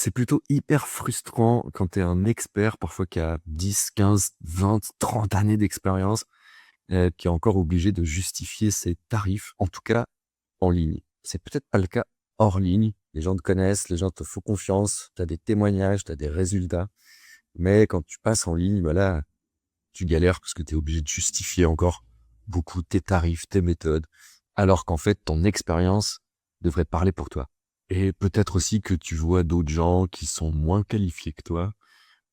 C'est plutôt hyper frustrant quand tu es un expert, parfois qui a 10, 15, 20, 30 années d'expérience, qui est encore obligé de justifier ses tarifs, en tout cas en ligne. C'est peut-être pas le cas hors ligne. Les gens te connaissent, les gens te font confiance, tu as des témoignages, tu as des résultats. Mais quand tu passes en ligne, bah là, tu galères parce que tu es obligé de justifier encore beaucoup tes tarifs, tes méthodes, alors qu'en fait, ton expérience devrait parler pour toi. Et peut-être aussi que tu vois d'autres gens qui sont moins qualifiés que toi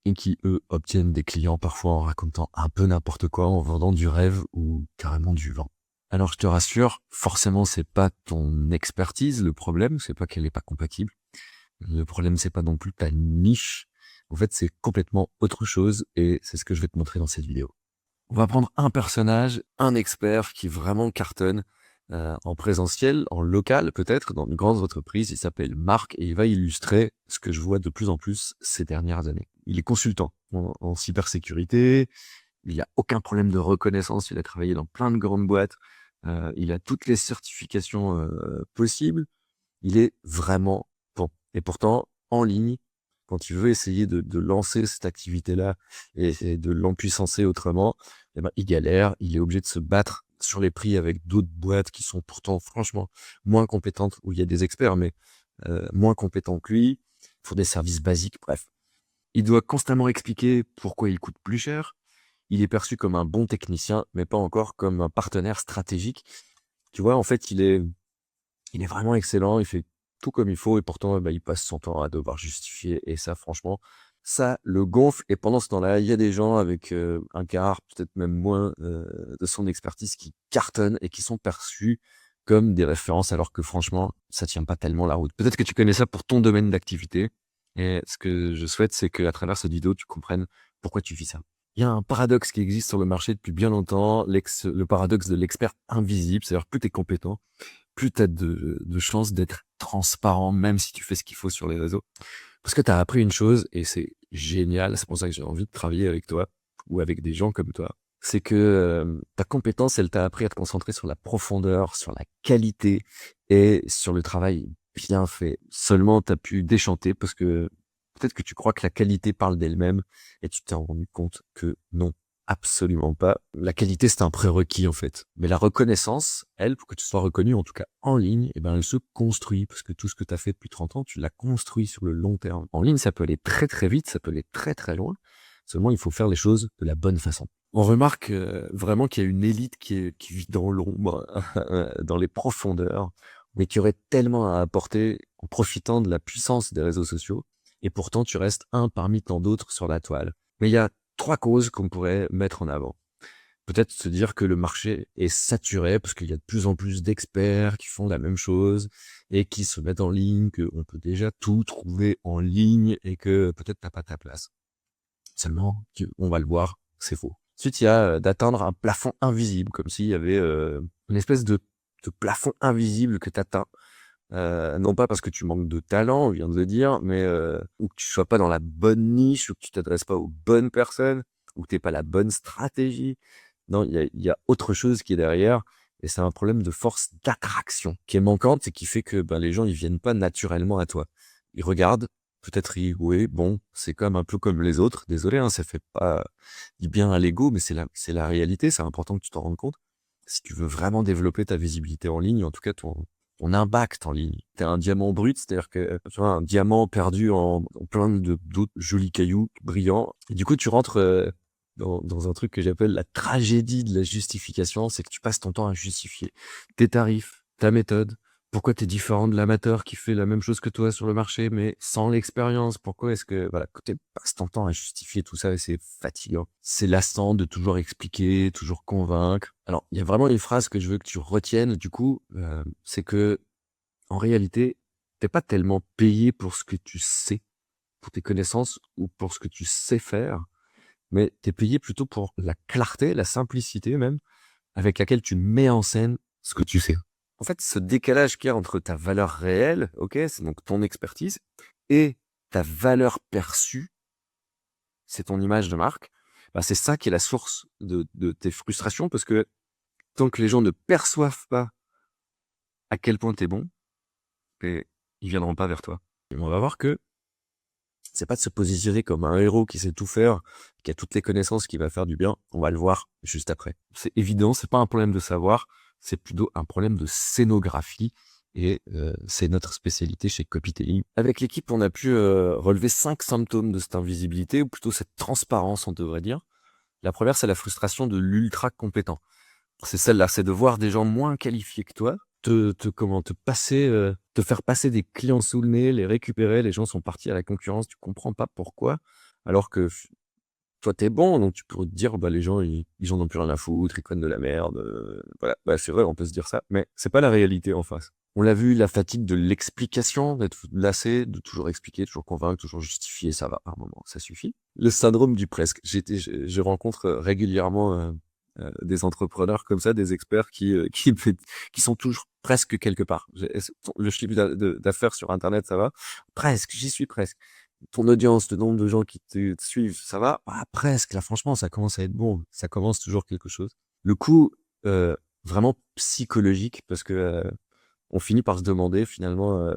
et qui, eux, obtiennent des clients parfois en racontant un peu n'importe quoi, en vendant du rêve ou carrément du vent. Alors je te rassure, forcément c'est pas ton expertise le problème, c'est pas qu'elle est pas compatible. Le problème c'est pas non plus ta niche. En fait c'est complètement autre chose et c'est ce que je vais te montrer dans cette vidéo. On va prendre un personnage, un expert qui vraiment cartonne en présentiel, en local peut-être, dans une grande entreprise. Il s'appelle Marc et il va illustrer ce que je vois de plus en plus ces dernières années. Il est consultant en cybersécurité, il n'y a aucun problème de reconnaissance, il a travaillé dans plein de grandes boîtes, il a toutes les certifications possibles, il est vraiment bon. Et pourtant, en ligne, quand il veut essayer de lancer cette activité-là et de l'empuissancer autrement, eh ben, il galère, il est obligé de se battre sur les prix avec d'autres boîtes qui sont pourtant franchement moins compétentes, où il y a des experts, mais moins compétents que lui, pour des services basiques, bref. Il doit constamment expliquer pourquoi il coûte plus cher. Il est perçu comme un bon technicien, mais pas encore comme un partenaire stratégique. Tu vois, en fait, il est vraiment excellent, il fait tout comme il faut et pourtant, bah, il passe son temps à devoir justifier et ça franchement, ça le gonfle et pendant ce temps-là, il y a des gens avec, un quart, peut-être même moins, de son expertise qui cartonnent et qui sont perçus comme des références alors que franchement, ça tient pas tellement la route. Peut-être que tu connais ça pour ton domaine d'activité et ce que je souhaite, c'est qu'à travers cette vidéo, tu comprennes pourquoi tu vis ça. Il y a un paradoxe qui existe sur le marché depuis bien longtemps, le paradoxe de l'expert invisible, c'est-à-dire plus tu es compétent, plus tu as de chances d'être transparent, même si tu fais ce qu'il faut sur les réseaux. Parce que tu as appris une chose, et c'est génial, c'est pour ça que j'ai envie de travailler avec toi, ou avec des gens comme toi, c'est que ta compétence, elle t'a appris à te concentrer sur la profondeur, sur la qualité, et sur le travail bien fait. Seulement, tu as pu déchanter, parce que peut-être que tu crois que la qualité parle d'elle-même, et tu t'es rendu compte que non. Absolument pas. La qualité, c'est un prérequis, en fait. Mais la reconnaissance, elle, pour que tu sois reconnu, en tout cas en ligne, eh ben, elle se construit. Parce que tout ce que tu as fait depuis 30 ans, tu l'as construit sur le long terme. En ligne, ça peut aller très très vite, ça peut aller très très loin. Seulement, il faut faire les choses de la bonne façon. On remarque vraiment qu'il y a une élite qui vit dans l'ombre, dans les profondeurs, mais qui aurait tellement à apporter en profitant de la puissance des réseaux sociaux. Et pourtant, tu restes un parmi tant d'autres sur la toile. Mais il y a 3 causes qu'on pourrait mettre en avant. Peut-être se dire que le marché est saturé parce qu'il y a de plus en plus d'experts qui font la même chose et qui se mettent en ligne, qu'on peut déjà tout trouver en ligne et que peut-être t'as pas ta place. Seulement, on va le voir, c'est faux. Ensuite, il y a d'atteindre un plafond invisible, comme s'il y avait une espèce de plafond invisible que t'atteins. Non pas parce que tu manques de talent, on vient de le dire, mais ou que tu sois pas dans la bonne niche, ou que tu t'adresses pas aux bonnes personnes, ou que t'aies pas la bonne stratégie. Non, il y a autre chose qui est derrière, et c'est un problème de force d'attraction qui est manquante et qui fait que ben, les gens ils viennent pas naturellement à toi. Ils regardent, peut-être oui, bon, c'est comme un peu comme les autres. Désolé, hein, ça fait pas du bien à l'ego, mais c'est la réalité. C'est important que tu t'en rendes compte. Si tu veux vraiment développer ta visibilité en ligne, en tout cas ton impact en ligne. T'es un diamant brut, c'est-à-dire que tu vois un diamant perdu en plein de d'autres jolis cailloux brillants. Et du coup, tu rentres dans un truc que j'appelle la tragédie de la justification, c'est que tu passes ton temps à justifier tes tarifs, ta méthode, pourquoi tu es différent de l'amateur qui fait la même chose que toi sur le marché, mais sans l'expérience. Pourquoi est-ce que voilà, que tu passes ton temps à justifier tout ça et c'est fatigant. C'est lassant de toujours expliquer, toujours convaincre. Alors, il y a vraiment une phrase que je veux que tu retiennes, du coup, c'est que en réalité, t'es pas tellement payé pour ce que tu sais, pour tes connaissances ou pour ce que tu sais faire, mais tu es payé plutôt pour la clarté, la simplicité même, avec laquelle tu mets en scène ce que tu sais. En fait, ce décalage qu'il y a entre ta valeur réelle, OK, c'est donc ton expertise, et ta valeur perçue, c'est ton image de marque, bah, c'est ça qui est la source de tes frustrations parce que tant que les gens ne perçoivent pas à quel point tu es bon, et ils viendront pas vers toi. Et on va voir que C'est pas de se positionner comme un héros qui sait tout faire, qui a toutes les connaissances, qui va faire du bien. On va le voir juste après. C'est évident, c'est pas un problème de savoir, c'est plutôt un problème de scénographie et c'est notre spécialité chez Copytelling. Avec l'équipe, on a pu relever 5 symptômes de cette invisibilité, ou plutôt cette transparence, on devrait dire. La première, c'est la frustration de l'ultra compétent. C'est celle-là, c'est de voir des gens moins qualifiés que toi, te faire passer des clients sous le nez, les récupérer, les gens sont partis à la concurrence, tu comprends pas pourquoi, alors que toi t'es bon, donc tu peux te dire, bah les gens ils en ont plus rien à foutre, ils connaissent de la merde, voilà, bah c'est vrai, on peut se dire ça, mais c'est pas la réalité en face. On l'a vu, la fatigue de l'explication, d'être lassé, de toujours expliquer, toujours convaincre, toujours justifier, ça va, à un moment, ça suffit. Le syndrome du presque. Je rencontre régulièrement des entrepreneurs comme ça, des experts qui sont toujours presque quelque part. Le chiffre d'affaires sur Internet, ça va. Presque, j'y suis presque. Ton audience, le nombre de gens qui te suivent, ça va. Ah, presque, là, franchement, ça commence à être bon. Ça commence toujours quelque chose. Le coup, vraiment psychologique, parce que on finit par se demander finalement,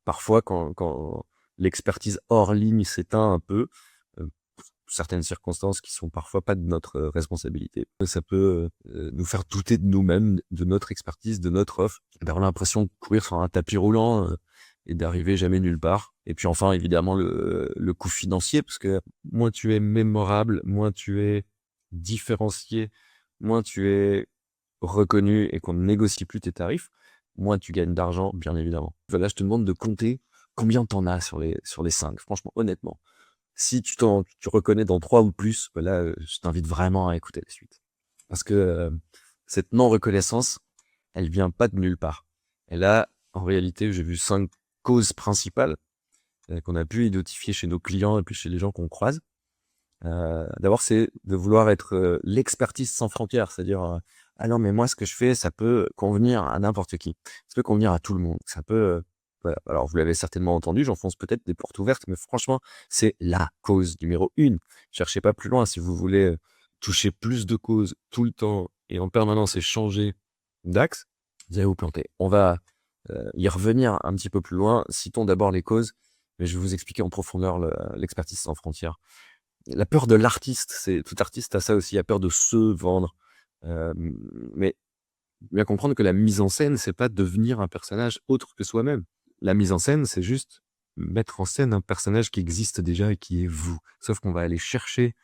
parfois quand l'expertise hors ligne s'éteint un peu, certaines circonstances qui sont parfois pas de notre responsabilité. Ça peut nous faire douter de nous-mêmes, de notre expertise, de notre offre, d'avoir l'impression de courir sur un tapis roulant et d'arriver jamais nulle part. Et puis enfin, évidemment, le coût financier, parce que moins tu es mémorable, moins tu es différencié, moins tu es reconnu et qu'on ne négocie plus tes tarifs, moins tu gagnes d'argent, bien évidemment. Là, je te demande de compter combien t'en as sur les 5, franchement, honnêtement. Si tu reconnais dans 3 ou plus, bah là, je t'invite vraiment à écouter la suite. Parce que cette non-reconnaissance, elle vient pas de nulle part. Et là, en réalité, j'ai vu 5 causes principales qu'on a pu identifier chez nos clients et puis chez les gens qu'on croise. D'abord, c'est de vouloir être l'expertise sans frontières, c'est-à-dire ah non, mais moi, ce que je fais, ça peut convenir à n'importe qui. Ça peut convenir à tout le monde. Ça peut, voilà. Alors, vous l'avez certainement entendu, j'enfonce peut-être des portes ouvertes, mais franchement, c'est la cause numéro 1. Cherchez pas plus loin si vous voulez toucher plus de causes tout le temps et en permanence et changer d'axe, vous allez vous planter. On va y revenir un petit peu plus loin. Citons d'abord les causes, mais je vais vous expliquer en profondeur l'expertise sans frontières. La peur de l'artiste, c'est tout artiste a ça aussi, il a peur de se vendre. Mais bien comprendre que la mise en scène, c'est pas devenir un personnage autre que soi-même. La mise en scène, c'est juste mettre en scène un personnage qui existe déjà et qui est vous. Sauf qu'on va aller chercher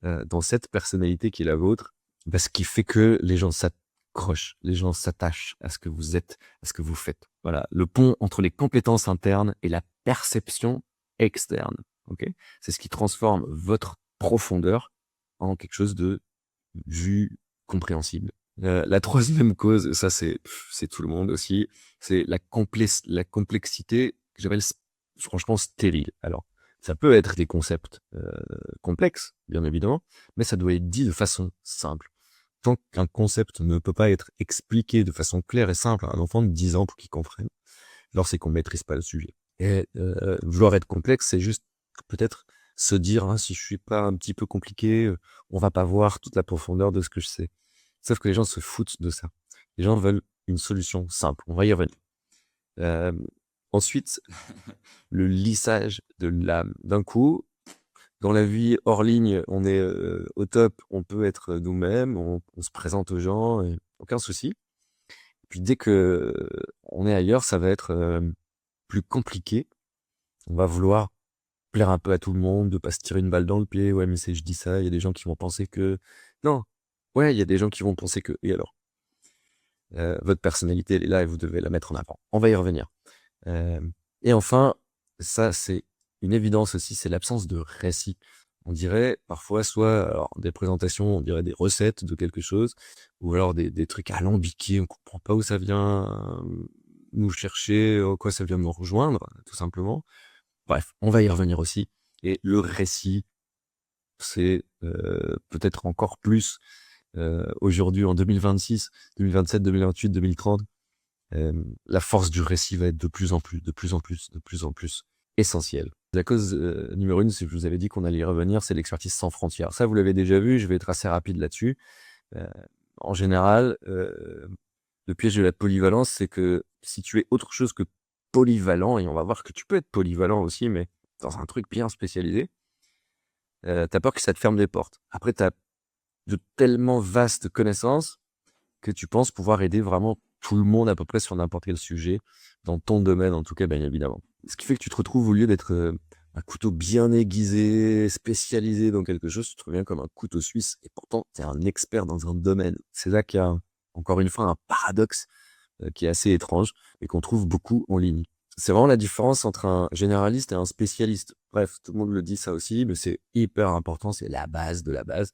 dans cette personnalité qui est la vôtre, bah, ce qui fait que les gens s'accrochent, les gens s'attachent à ce que vous êtes, à ce que vous faites. Voilà, le pont entre les compétences internes et la perception externe. Ok, c'est ce qui transforme votre profondeur en quelque chose de vu, compréhensible. La troisième cause, ça c'est tout le monde aussi, c'est la complexité que j'appelle franchement stérile. Alors, ça peut être des concepts complexes, bien évidemment, mais ça doit être dit de façon simple. Tant qu'un concept ne peut pas être expliqué de façon claire et simple à un enfant de 10 ans pour qu'il comprenne, alors c'est qu'on maîtrise pas le sujet. Et vouloir être complexe, c'est juste peut-être se dire, hein, si je suis pas un petit peu compliqué, on va pas voir toute la profondeur de ce que je sais. Sauf que les gens se foutent de ça. Les gens veulent une solution simple. On va y revenir. Ensuite, le lissage de l'âme. D'un coup, dans la vie hors ligne, on est au top, on peut être nous-mêmes, on se présente aux gens, et aucun souci. Puis dès que on est ailleurs, ça va être plus compliqué. On va vouloir plaire un peu à tout le monde, de pas se tirer une balle dans le pied. Ouais, mais je dis ça, il y a des gens qui vont penser que... Non. Ouais, il y a des gens qui vont penser que... Et alors votre personnalité, elle est là et vous devez la mettre en avant. On va y revenir. Et enfin, ça, c'est une évidence aussi, c'est l'absence de récit. On dirait parfois soit alors, des présentations, on dirait des recettes de quelque chose, ou alors des trucs alambiqués, on comprend pas où ça vient nous chercher, en quoi ça vient nous rejoindre, tout simplement. Bref, on va y revenir aussi. Et le récit, c'est peut-être encore plus aujourd'hui en 2026, 2027, 2028, 2030. La force du récit va être de plus en plus, de plus en plus, de plus en plus essentielle. La cause numéro 1, si je vous avais dit qu'on allait y revenir, c'est l'expertise sans frontières. Ça, vous l'avez déjà vu, je vais être assez rapide là-dessus. En général, le piège de la polyvalence, c'est que si tu es autre chose que polyvalent, et on va voir que tu peux être polyvalent aussi, mais dans un truc bien spécialisé, tu peur que ça te ferme des portes. Après, tu as de tellement vastes connaissances que tu penses pouvoir aider vraiment tout le monde à peu près sur n'importe quel sujet, dans ton domaine en tout cas, bien évidemment. Ce qui fait que tu te retrouves au lieu d'être, un couteau bien aiguisé, spécialisé dans quelque chose, tu te reviens comme un couteau suisse et pourtant tu es un expert dans un domaine. C'est là qu'il y a, encore une fois, un paradoxe, qui est assez étrange et qu'on trouve beaucoup en ligne. C'est vraiment la différence entre un généraliste et un spécialiste. Bref, tout le monde le dit ça aussi, mais c'est hyper important, c'est la base de la base.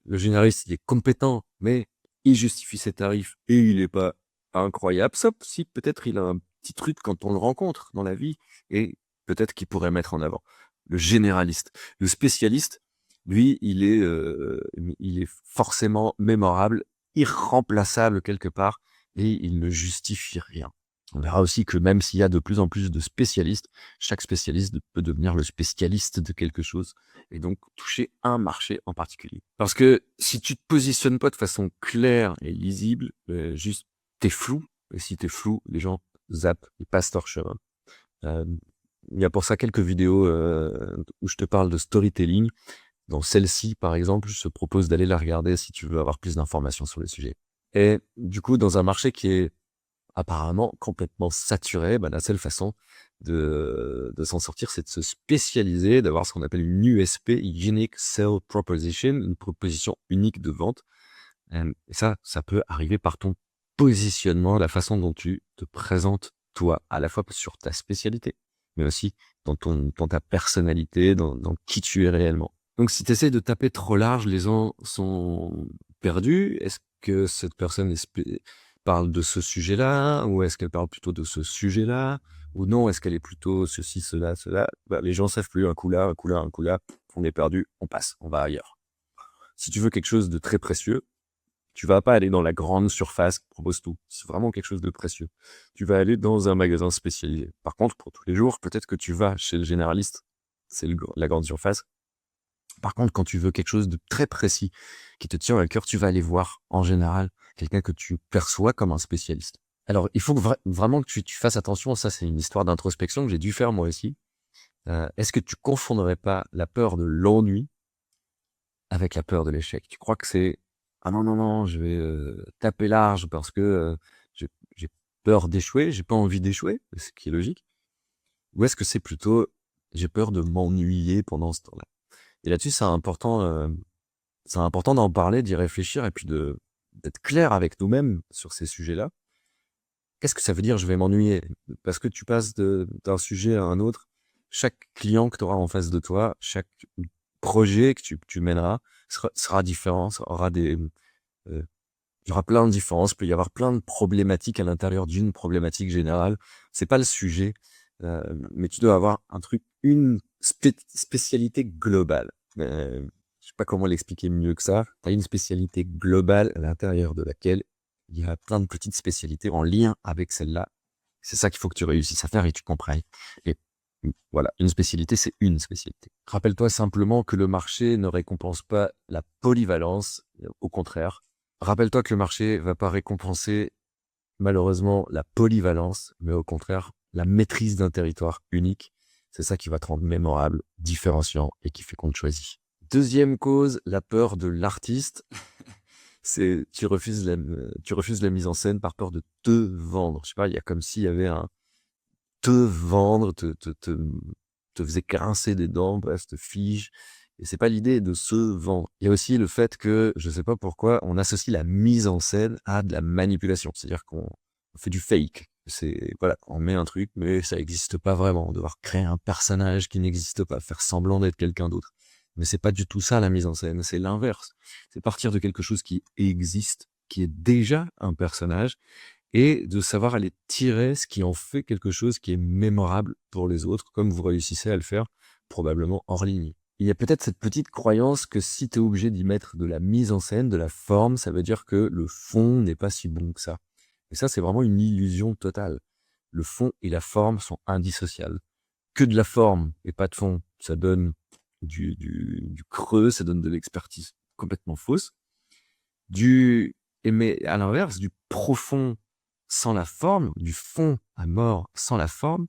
Le généraliste, il est compétent, mais il justifie ses tarifs et il est pas incroyable, sauf si peut-être il a un petit truc quand on le rencontre dans la vie et peut-être qu'il pourrait mettre en avant. Le généraliste. Le spécialiste, lui, il est forcément mémorable, irremplaçable quelque part et il ne justifie rien. On verra aussi que même s'il y a de plus en plus de spécialistes, chaque spécialiste peut devenir le spécialiste de quelque chose et donc toucher un marché en particulier. Parce que si tu te positionnes pas de façon claire et lisible, juste t'es flou, et si t'es flou, les gens zappent, ils passent leur chemin. Euh, il y a pour ça quelques vidéos où je te parle de storytelling. Dans celle-ci, par exemple, je te propose d'aller la regarder si tu veux avoir plus d'informations sur le sujet. Et du coup, dans un marché qui est apparemment complètement saturé, la seule façon de s'en sortir, c'est de se spécialiser, d'avoir ce qu'on appelle une USP, Unique Sell Proposition, une proposition unique de vente. Et ça peut arriver par ton positionnement, la façon dont tu te présentes toi, à la fois sur ta spécialité, mais aussi dans ta personnalité, dans qui tu es réellement. Donc si tu essaies de taper trop large, les gens sont perdus. Est-ce que cette personne parle de ce sujet-là, ou est-ce qu'elle parle plutôt de ce sujet-là, ou non, est-ce qu'elle est plutôt ceci, cela, cela? Les gens savent plus, un coup là, un coup là, un coup là, on est perdu, on passe, on va ailleurs. Si tu veux quelque chose de très précieux, tu vas pas aller dans la grande surface qui propose tout. C'est vraiment quelque chose de précieux. Tu vas aller dans un magasin spécialisé. Par contre, pour tous les jours, peut-être que tu vas chez le généraliste, c'est la grande surface. Par contre, quand tu veux quelque chose de très précis, qui te tient à cœur, tu vas aller voir, en général, quelqu'un que tu perçois comme un spécialiste. Alors, il faut vraiment que tu fasses attention. Ça, c'est une histoire d'introspection que j'ai dû faire moi aussi. Est-ce que tu confondrais pas la peur de l'ennui avec la peur de l'échec? Tu crois que c'est ah non, non, non, je vais taper large parce que j'ai peur d'échouer, j'ai pas envie d'échouer, ce qui est logique. Ou est-ce que c'est plutôt j'ai peur de m'ennuyer pendant ce temps-là? Et là-dessus, c'est important d'en parler, d'y réfléchir et puis d'être clair avec nous-mêmes sur ces sujets-là. Qu'est-ce que ça veut dire je vais m'ennuyer? Parce que tu passes d'un sujet à un autre, chaque client que tu auras en face de toi, chaque projet que tu mèneras sera différent, euh, il y aura plein de différences, il peut y avoir plein de problématiques à l'intérieur d'une problématique générale. C'est pas le sujet, mais tu dois avoir un truc, une spécialité globale. Je sais pas comment l'expliquer mieux que ça. Tu as une spécialité globale à l'intérieur de laquelle il y a plein de petites spécialités en lien avec celle-là. C'est ça qu'il faut que tu réussisses à faire et tu comprennes. Et voilà, une spécialité, c'est une spécialité. Rappelle-toi simplement que le marché ne récompense pas la polyvalence, au contraire. Rappelle-toi que le marché va pas récompenser malheureusement la polyvalence, mais au contraire la maîtrise d'un territoire unique. C'est ça qui va te rendre mémorable, différenciant et qui fait qu'on te choisit. Deuxième cause, la peur de l'artiste. C'est tu refuses la mise en scène par peur de te vendre. Je sais pas, il y a comme s'il y avait un te vendre, te faisait grincer des dents, bref, te fige. Et c'est pas l'idée de se vendre. Il y a aussi le fait que, je sais pas pourquoi, on associe la mise en scène à de la manipulation. C'est-à-dire qu'on fait du fake. C'est, voilà, on met un truc, mais ça n'existe pas vraiment. On doit créer un personnage qui n'existe pas, faire semblant d'être quelqu'un d'autre. Mais c'est pas du tout ça, la mise en scène. C'est l'inverse. C'est partir de quelque chose qui existe, qui est déjà un personnage, et de savoir aller tirer ce qui en fait quelque chose qui est mémorable pour les autres, comme vous réussissez à le faire probablement hors ligne. Il y a peut-être cette petite croyance que si tu es obligé d'y mettre de la mise en scène, de la forme, ça veut dire que le fond n'est pas si bon que ça. Et ça, c'est vraiment une illusion totale. Le fond et la forme sont indissociables. Que de la forme et pas de fond, ça donne du creux, ça donne de l'expertise complètement fausse. Mais à l'inverse, du profond sans la forme, du fond à mort sans la forme,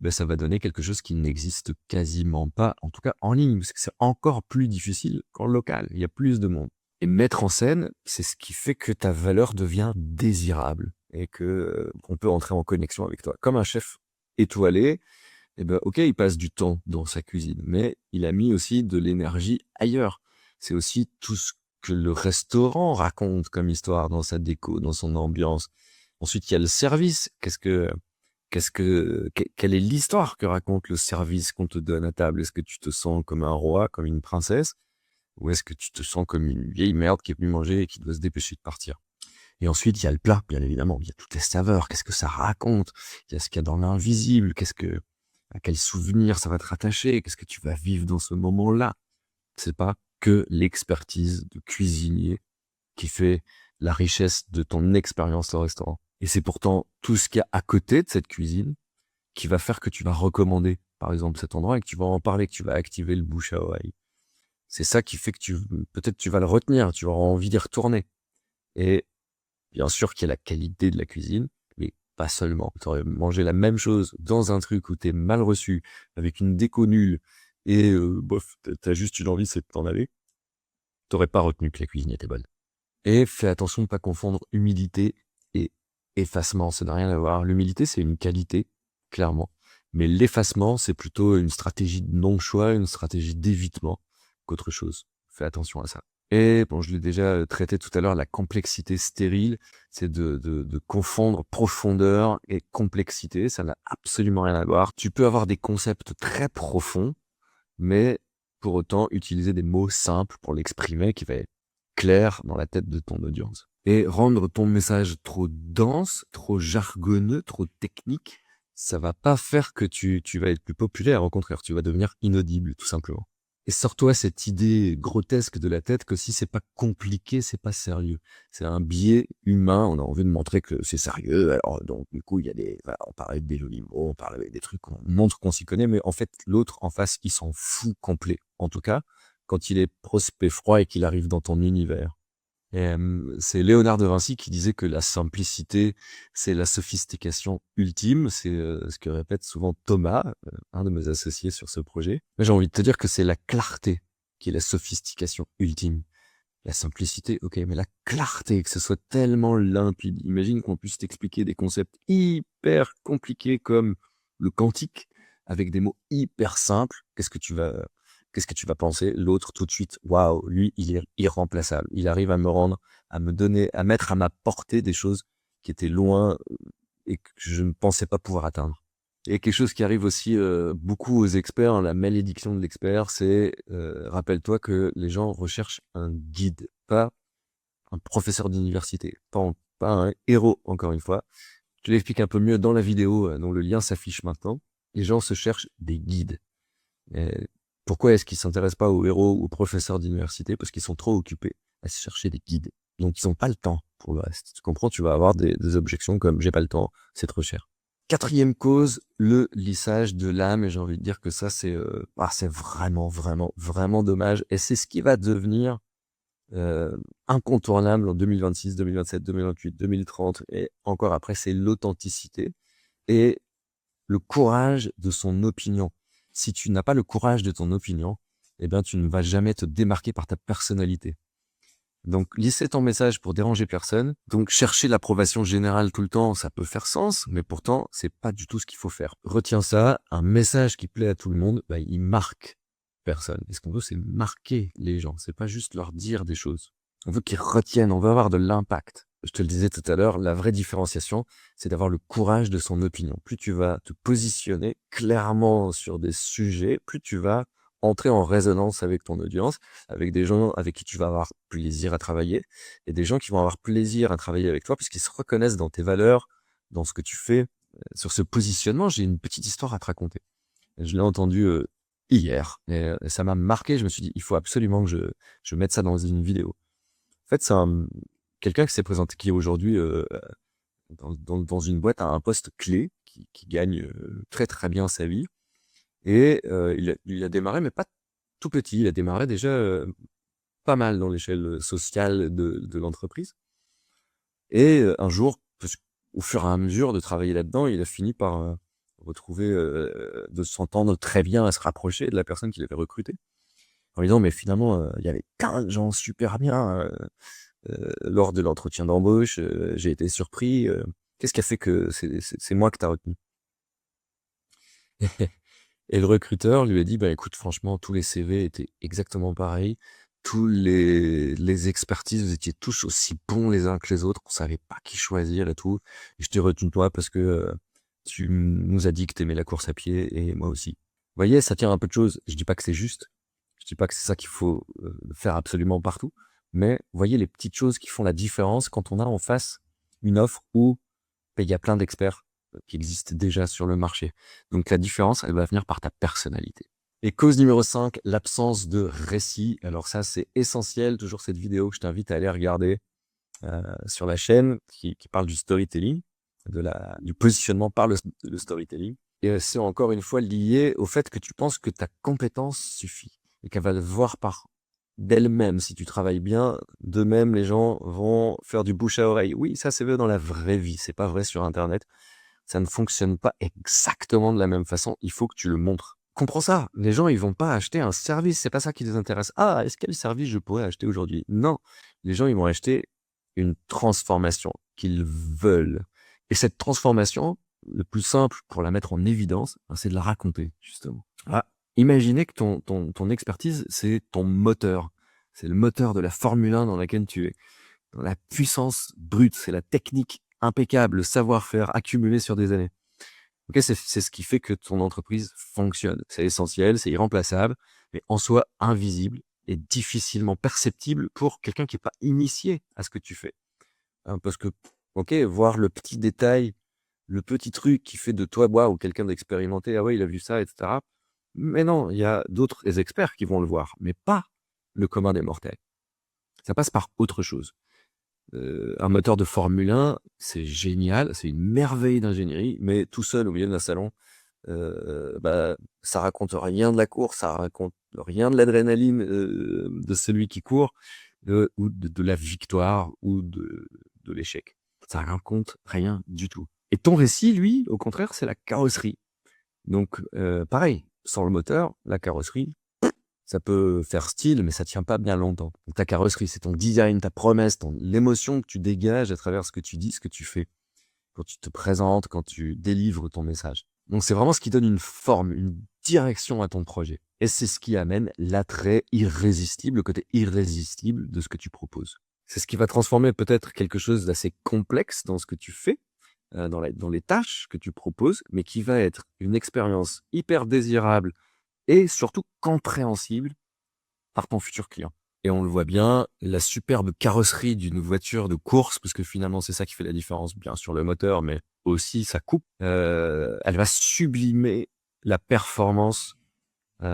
ben, ça va donner quelque chose qui n'existe quasiment pas, en tout cas en ligne, parce que c'est encore plus difficile qu'en local. Il y a plus de monde. Et mettre en scène, c'est ce qui fait que ta valeur devient désirable et que on peut entrer en connexion avec toi. Comme un chef étoilé, eh ben, ok, il passe du temps dans sa cuisine, mais il a mis aussi de l'énergie ailleurs. C'est aussi tout ce que le restaurant raconte comme histoire dans sa déco, dans son ambiance. Ensuite, il y a le service. Quelle est l'histoire que raconte le service qu'on te donne à table? Est-ce que tu te sens comme un roi, comme une princesse, ou est-ce que tu te sens comme une vieille merde qui est venue manger et qui doit se dépêcher de partir? Et ensuite, il y a le plat, bien évidemment. Il y a toutes les saveurs. Qu'est-ce que ça raconte? Il y a ce qu'il y a dans l'invisible. À quel souvenir ça va te rattacher? Qu'est-ce que tu vas vivre dans ce moment-là? C'est pas que l'expertise de cuisinier qui fait la richesse de ton expérience au restaurant. Et c'est pourtant tout ce qu'il y a à côté de cette cuisine qui va faire que tu vas recommander, par exemple, cet endroit et que tu vas en parler, que tu vas activer le bouche à oreille. C'est ça qui fait que peut-être tu vas le retenir, tu vas avoir envie d'y retourner. Et bien sûr qu'il y a la qualité de la cuisine, mais pas seulement. Tu aurais mangé la même chose dans un truc où t'es mal reçu, avec une déco nulle, et bof, t'as juste une envie, c'est de t'en aller. T'aurais pas retenu que la cuisine était bonne. Et fais attention de pas confondre humilité et effacement, ça n'a rien à voir. L'humilité, c'est une qualité, clairement. Mais l'effacement, c'est plutôt une stratégie de non-choix, une stratégie d'évitement qu'autre chose. Fais attention à ça. Et bon, je l'ai déjà traité tout à l'heure, la complexité stérile, c'est de confondre profondeur et complexité. Ça n'a absolument rien à voir. Tu peux avoir des concepts très profonds, mais pour autant utiliser des mots simples pour l'exprimer qui va être clair dans la tête de ton audience. Et rendre ton message trop dense, trop jargonneux, trop technique, ça va pas faire que tu vas être plus populaire. Au contraire, tu vas devenir inaudible, tout simplement. Et sors-toi cette idée grotesque de la tête que si c'est pas compliqué, c'est pas sérieux. C'est un biais humain. On a envie de montrer que c'est sérieux. Alors, donc, du coup, il y a voilà, on parle avec des jolis mots, on parle avec des trucs, on montre qu'on s'y connaît, mais en fait, l'autre en face, il s'en fout complet. En tout cas, quand il est prospect froid et qu'il arrive dans ton univers. Et, c'est Léonard de Vinci qui disait que la simplicité, c'est la sophistication ultime. C'est ce que répète souvent Thomas, un de mes associés sur ce projet. Mais j'ai envie de te dire que c'est la clarté qui est la sophistication ultime. La simplicité, ok, mais la clarté, que ce soit tellement limpide. Imagine qu'on puisse t'expliquer des concepts hyper compliqués comme le quantique avec des mots hyper simples. Qu'est-ce que tu vas penser? L'autre, tout de suite, waouh, lui, il est irremplaçable. Il arrive à me rendre, à me donner, à mettre à ma portée des choses qui étaient loin et que je ne pensais pas pouvoir atteindre. Et quelque chose qui arrive aussi beaucoup aux experts, hein, la malédiction de l'expert, c'est, rappelle-toi que les gens recherchent un guide, pas un professeur d'université, pas un héros, encore une fois. Je te l'explique un peu mieux dans la vidéo dont le lien s'affiche maintenant. Les gens se cherchent des guides. Et pourquoi est-ce qu'ils s'intéressent pas aux héros ou aux professeurs d'université? Parce qu'ils sont trop occupés à se chercher des guides. Donc ils n'ont pas le temps pour le reste. Tu comprends? Tu vas avoir des objections comme j'ai pas le temps, c'est trop cher. Quatrième cause, le lissage de l'âme. Et j'ai envie de dire que ça, c'est vraiment, vraiment, vraiment dommage. Et c'est ce qui va devenir incontournable en 2026, 2027, 2028, 2030 et encore après, c'est l'authenticité et le courage de son opinion. Si tu n'as pas le courage de ton opinion, eh bien, tu ne vas jamais te démarquer par ta personnalité. Donc, lisser ton message pour déranger personne. Donc, chercher l'approbation générale tout le temps, ça peut faire sens, mais pourtant, c'est pas du tout ce qu'il faut faire. Retiens ça, un message qui plaît à tout le monde, bah, il marque personne. Et ce qu'on veut, c'est marquer les gens. C'est pas juste leur dire des choses. On veut qu'ils retiennent, on veut avoir de l'impact. Je te le disais tout à l'heure, la vraie différenciation, c'est d'avoir le courage de son opinion. Plus tu vas te positionner clairement sur des sujets, plus tu vas entrer en résonance avec ton audience, avec des gens avec qui tu vas avoir plaisir à travailler, et des gens qui vont avoir plaisir à travailler avec toi, puisqu'ils se reconnaissent dans tes valeurs, dans ce que tu fais. Sur ce positionnement, j'ai une petite histoire à te raconter. Je l'ai entendu hier, et ça m'a marqué. Je me suis dit, il faut absolument que je mette ça dans une vidéo. En fait, c'est quelqu'un qui s'est présenté, qui est aujourd'hui dans une boîte à un poste clé, qui gagne très très bien sa vie. Et il a démarré, mais pas tout petit. Il a démarré déjà pas mal dans l'échelle sociale de l'entreprise. Et un jour, au fur et à mesure de travailler là-dedans, il a fini par retrouver, de s'entendre très bien, à se rapprocher de la personne qui l'avait recruté. En lui disant: «Mais finalement, il y avait 15 gens super bien, lors de l'entretien d'embauche, j'ai été surpris, qu'est-ce qui a fait que c'est moi que tu as retenu?» Et le recruteur lui a dit: «Bah, écoute, franchement, tous les CV étaient exactement pareils. Tous les expertises, vous étiez tous aussi bons les uns que les autres. On savait pas qui choisir et tout. Et je t'ai retenu toi parce que, tu nous as dit que tu aimais la course à pied et moi aussi». Vous voyez, ça tient un peu de choses. Je dis pas que c'est juste. Je dis pas que c'est ça qu'il faut, faire absolument partout. Mais vous voyez les petites choses qui font la différence quand on a en face une offre où, beh, il y a plein d'experts, qui existent déjà sur le marché. Donc la différence, elle va venir par ta personnalité. Et cause numéro 5, l'absence de récit. Alors ça, c'est essentiel. Toujours cette vidéo que je t'invite à aller regarder sur la chaîne qui parle du storytelling, du positionnement par le storytelling. Et c'est encore une fois lié au fait que tu penses que ta compétence suffit et qu'elle va le voir par d'elle-même. Si tu travailles bien, de même, les gens vont faire du bouche à oreille. Oui, ça c'est vrai dans la vraie vie, c'est pas vrai sur Internet. Ça ne fonctionne pas exactement de la même façon. Il faut que tu le montres. Comprends ça. Les gens, ils vont pas acheter un service. C'est pas ça qui les intéresse. Ah, est-ce quel service je pourrais acheter aujourd'hui? Non. Les gens, ils vont acheter une transformation qu'ils veulent. Et cette transformation, le plus simple pour la mettre en évidence, ben, c'est de la raconter, justement. Ah, imaginez que ton expertise, c'est ton moteur. C'est le moteur de la Formule 1 dans laquelle tu es. Dans la puissance brute, c'est la technique impeccable, le savoir-faire accumulé sur des années. Ok, c'est ce qui fait que ton entreprise fonctionne. C'est essentiel, c'est irremplaçable, mais en soi invisible et difficilement perceptible pour quelqu'un qui n'est pas initié à ce que tu fais. Hein, parce que, ok, voir le petit détail, le petit truc qui fait de toi, waouh, quelqu'un d'expérimenté, ah ouais, il a vu ça, etc. Mais non, il y a d'autres experts qui vont le voir, mais pas le commun des mortels. Ça passe par autre chose. Un moteur de Formule 1, c'est génial, c'est une merveille d'ingénierie, mais tout seul au milieu d'un salon, bah, ça raconte rien de la course, ça raconte rien de l'adrénaline, de celui qui court, ou de la victoire ou de l'échec. Ça raconte rien du tout. Et ton récit, lui, au contraire, c'est la carrosserie. Donc, pareil, sans le moteur, la carrosserie, ça peut faire style, mais ça tient pas bien longtemps. Donc ta carrosserie, c'est ton design, ta promesse, l'émotion que tu dégages à travers ce que tu dis, ce que tu fais, quand tu te présentes, quand tu délivres ton message. Donc c'est vraiment ce qui donne une forme, une direction à ton projet. Et c'est ce qui amène l'attrait irrésistible, le côté irrésistible de ce que tu proposes. C'est ce qui va transformer peut-être quelque chose d'assez complexe dans ce que tu fais, dans les tâches que tu proposes, mais qui va être une expérience hyper désirable et surtout compréhensible par ton futur client. Et on le voit bien, la superbe carrosserie d'une voiture de course, parce que finalement c'est ça qui fait la différence, bien sûr le moteur, mais aussi sa coupe, elle va sublimer la performance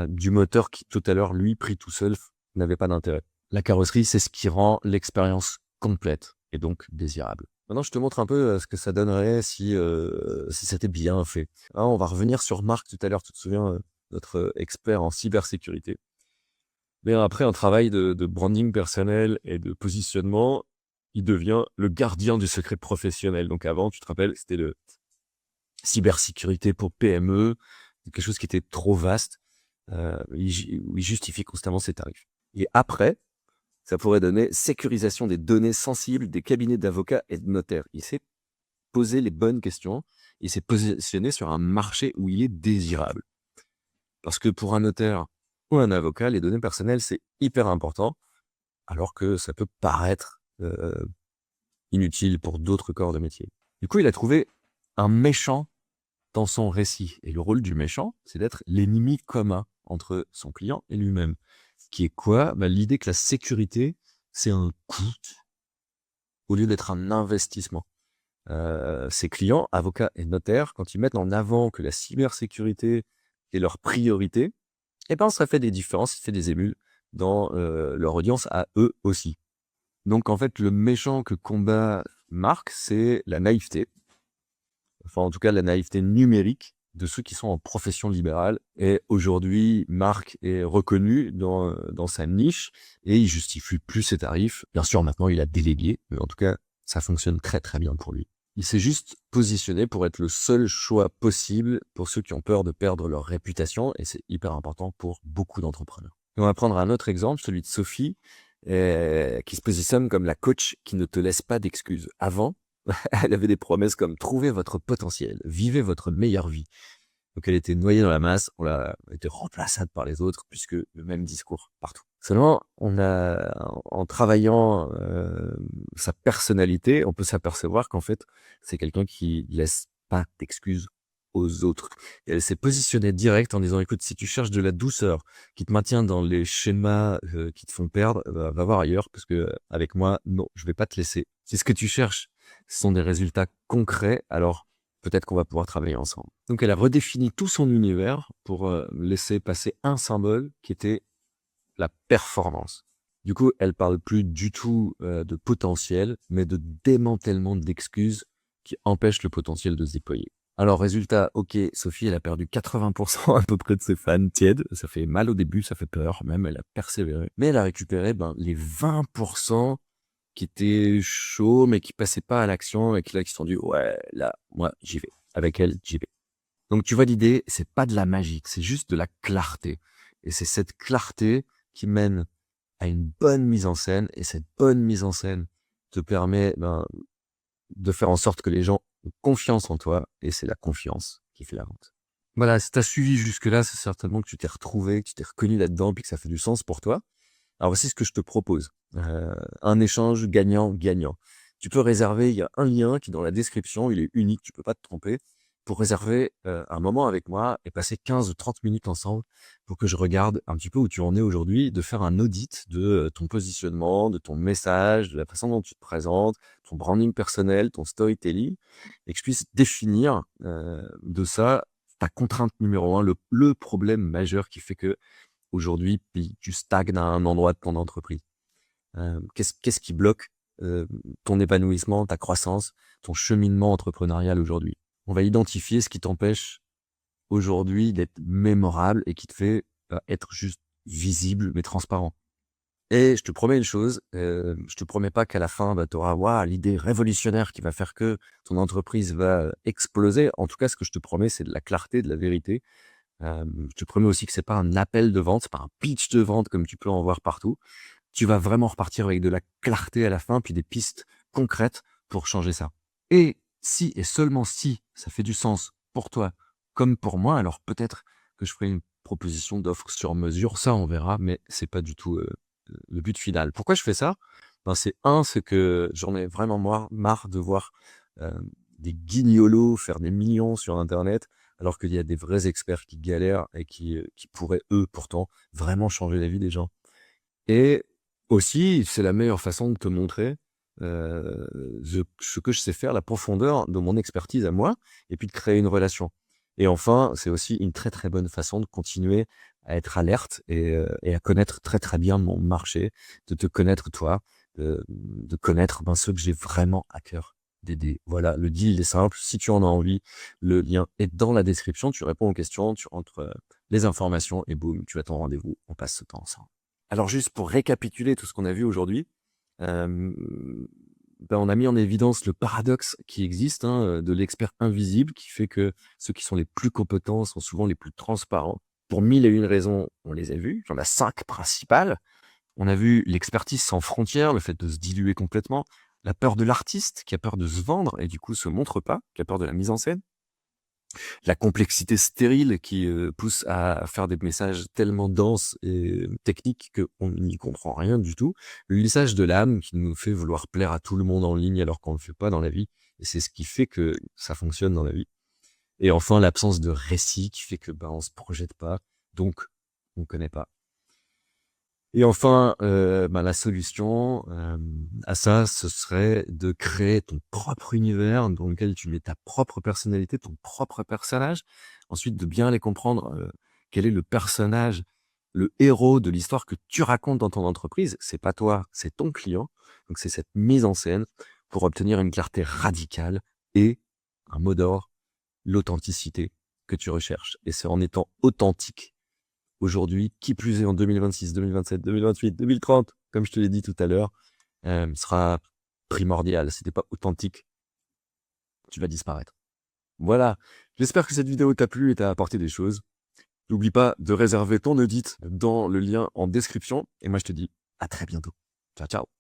du moteur qui tout à l'heure, lui, pris tout seul, n'avait pas d'intérêt. La carrosserie, c'est ce qui rend l'expérience complète et donc désirable. Maintenant, je te montre un peu ce que ça donnerait si c'était bien fait. Hein, on va revenir sur Marc tout à l'heure, tu te souviens, notre expert en cybersécurité. Mais après un travail de branding personnel et de positionnement, il devient le gardien du secret professionnel. Donc avant, tu te rappelles, c'était le cybersécurité pour PME, quelque chose qui était trop vaste, où il justifie constamment ses tarifs. Et après, ça pourrait donner sécurisation des données sensibles des cabinets d'avocats et de notaires. Il s'est posé les bonnes questions, il s'est positionné sur un marché où il est désirable. Parce que pour un notaire ou un avocat, les données personnelles, c'est hyper important, alors que ça peut paraître inutile pour d'autres corps de métier. Du coup, il a trouvé un méchant dans son récit. Et le rôle du méchant, c'est d'être l'ennemi commun entre son client et lui-même. Qui est quoi? Bah, l'idée que la sécurité, c'est un coût au lieu d'être un investissement. Ses clients, avocats et notaires, quand ils mettent en avant que la cybersécurité est leur priorité, eh ben, ça fait des différences, ça fait des émules dans leur audience à eux aussi. Donc en fait, le méchant que combat Marc, c'est la naïveté. Enfin, en tout cas, la naïveté numérique de ceux qui sont en profession libérale. Et aujourd'hui, Marc est reconnu dans sa niche et il justifie plus ses tarifs. Bien sûr, maintenant, il a délégué, mais en tout cas, ça fonctionne très très bien pour lui. Il s'est juste positionné pour être le seul choix possible pour ceux qui ont peur de perdre leur réputation et c'est hyper important pour beaucoup d'entrepreneurs. Et on va prendre un autre exemple, celui de Sophie, qui se positionne comme la coach qui ne te laisse pas d'excuses. Avant, elle avait des promesses comme trouvez votre potentiel, vivez votre meilleure vie. Donc elle était noyée dans la masse, on l'a été remplaçable par les autres puisque le même discours partout. Seulement, en travaillant sa personnalité, on peut s'apercevoir qu'en fait, c'est quelqu'un qui laisse pas d'excuses aux autres. Et elle s'est positionnée direct en disant, écoute, si tu cherches de la douceur qui te maintient dans les schémas qui te font perdre, va voir ailleurs parce que avec moi, non, je vais pas te laisser. Si ce que tu cherches, ce sont des résultats concrets, alors peut-être qu'on va pouvoir travailler ensemble. Donc elle a redéfini tout son univers pour laisser passer un symbole qui était la performance. Du coup, elle parle plus du tout de potentiel, mais de démantèlement d'excuses qui empêchent le potentiel de se déployer. Alors résultat, ok, Sophie, elle a perdu 80% à peu près de ses fans tièdes. Ça fait mal au début, ça fait peur, même elle a persévéré. Mais elle a récupéré les 20% qui étaient chauds, mais qui passaient pas à l'action et qui là, qui se sont dit, ouais, là, moi, j'y vais. Avec elle, j'y vais. Donc, tu vois, l'idée, c'est pas de la magie, c'est juste de la clarté. Et c'est cette clarté qui mène à une bonne mise en scène. Et cette bonne mise en scène te permet, de faire en sorte que les gens ont confiance en toi. Et c'est la confiance qui fait la vente. Voilà, si t'as suivi jusque-là, c'est certainement que tu t'es retrouvé, que tu t'es reconnu là-dedans, puis que ça fait du sens pour toi. Alors voici ce que je te propose. Un échange gagnant-gagnant. Tu peux réserver, il y a un lien qui est dans la description, il est unique, tu peux pas te tromper, pour réserver un moment avec moi et passer 15 ou 30 minutes ensemble pour que je regarde un petit peu où tu en es aujourd'hui, de faire un audit de ton positionnement, de ton message, de la façon dont tu te présentes, ton branding personnel, ton storytelling, et que je puisse définir de ça ta contrainte numéro un, le problème majeur qui fait que aujourd'hui, puis tu stagnes à un endroit de ton entreprise. Qu'est-ce qui bloque ton épanouissement, ta croissance, ton cheminement entrepreneurial aujourd'hui? On va identifier ce qui t'empêche aujourd'hui d'être mémorable et qui te fait être juste visible mais transparent. Et je te promets une chose, je te promets pas qu'à la fin, tu auras l'idée révolutionnaire qui va faire que ton entreprise va exploser. En tout cas, ce que je te promets, c'est de la clarté, de la vérité. Je te promets aussi que c'est pas un appel de vente, c'est pas un pitch de vente comme tu peux en voir partout. Tu vas vraiment repartir avec de la clarté à la fin, puis des pistes concrètes pour changer ça. Et si et seulement si ça fait du sens pour toi comme pour moi, alors peut-être que je ferai une proposition d'offre sur mesure. Ça, on verra, mais c'est pas du tout le but final. Pourquoi je fais ça? C'est que j'en ai vraiment marre de voir euh, des guignolos faire des millions sur Internet alors qu'il y a des vrais experts qui galèrent et qui pourraient, eux, pourtant, vraiment changer la vie des gens. Et aussi, c'est la meilleure façon de te montrer ce que je sais faire, la profondeur de mon expertise à moi, et puis de créer une relation. Et enfin, c'est aussi une très très bonne façon de continuer à être alerte et à connaître très très bien mon marché, de te connaître toi, de connaître ceux que j'ai vraiment à cœur d'aider. Voilà, le deal est simple. Si tu en as envie, le lien est dans la description. Tu réponds aux questions, tu rentres les informations et boum, tu as ton rendez-vous. On passe ce temps ensemble. Alors juste pour récapituler tout ce qu'on a vu aujourd'hui, euh, on a mis en évidence le paradoxe qui existe de l'expert invisible qui fait que ceux qui sont les plus compétents sont souvent les plus transparents. Pour 1001 raisons, on les a vues. J'en ai 5 principales. On a vu l'expertise sans frontières, le fait de se diluer complètement, la peur de l'artiste qui a peur de se vendre et du coup se montre pas, qui a peur de la mise en scène, la complexité stérile qui pousse à faire des messages tellement denses et techniques qu'on n'y comprend rien du tout, le lissage de l'âme qui nous fait vouloir plaire à tout le monde en ligne alors qu'on ne le fait pas dans la vie, et c'est ce qui fait que ça fonctionne dans la vie. Et enfin, l'absence de récit qui fait que on se projette pas, donc on connaît pas. Et enfin, la solution à ça, ce serait de créer ton propre univers dans lequel tu mets ta propre personnalité, ton propre personnage. Ensuite, de bien aller comprendre quel est le personnage, le héros de l'histoire que tu racontes dans ton entreprise. C'est pas toi, c'est ton client. Donc c'est cette mise en scène pour obtenir une clarté radicale et un mot d'or, l'authenticité que tu recherches. Et c'est en étant authentique aujourd'hui, qui plus est en 2026, 2027, 2028, 2030, comme je te l'ai dit tout à l'heure, sera primordial. Si t'es pas authentique, tu vas disparaître. Voilà, j'espère que cette vidéo t'a plu et t'a apporté des choses. N'oublie pas de réserver ton audit dans le lien en description. Et moi, je te dis à très bientôt. Ciao, ciao.